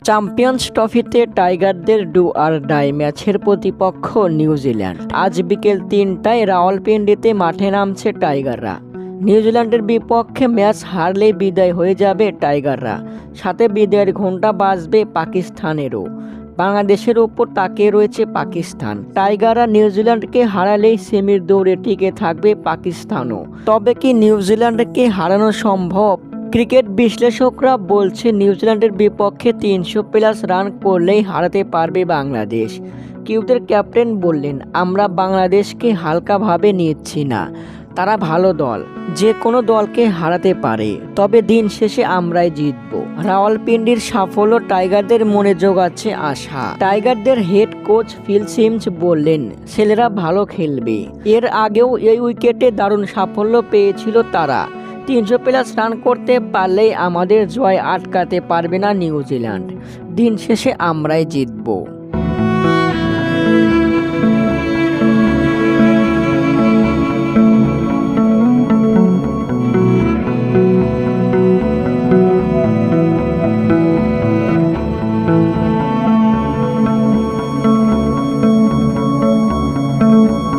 Champions ট্রফিতে টাইগারদের do R die ম্যাচের প্রতিপক্ষ নিউজিল্যান্ড। আজ বিকেল ৩টায় রাওয়ালপিন্ডিতে মাঠে নামছে টাইগাররা। নিউজিল্যান্ডের বিপক্ষে ম্যাচ হারলেই বিদায় হয়ে যাবে টাইগাররা, সাথে বিদায়ের ঘণ্টা বাজবে পাকিস্তানেরও। বাংলাদেশের ওপর তাকিয়ে রয়েছে পাকিস্তান। টাইগাররা নিউজিল্যান্ডকে হারালেই সেমির দৌড়ে টিকে থাকবে পাকিস্তানও। তবে কি নিউজিল্যান্ডকে হারানো সম্ভব? ক্রিকেট বিশ্লেষকরা বলছে নিউজিল্যান্ডের বিপক্ষে ৩০০+ রান করলেই হারাতে পারবে বাংলাদেশ। কিউদের ক্যাপ্টেন বললেন, আমরা বাংলাদেশকে হালকাভাবে নিচ্ছি না, তারা ভালো দল, যে কোনো দলকে হারাতে পারে, তবে দিন শেষে আমরাই জিতব। রাওয়ালপিন্ডির সাফল্য টাইগারদের মনে জোগাচ্ছে আশা। টাইগারদের হেড কোচ ফিল সিমন্স বললেন, ছেলেরা ভালো খেলবে। এর আগেও এই উইকেটে দারুণ সাফল্য পেয়েছিল তারা। ৩০০+ রান করতে পারলেই আমাদের জয় আটকাতে পারবে না নিউজিল্যান্ড। দিন শেষে আমরাই জিতব।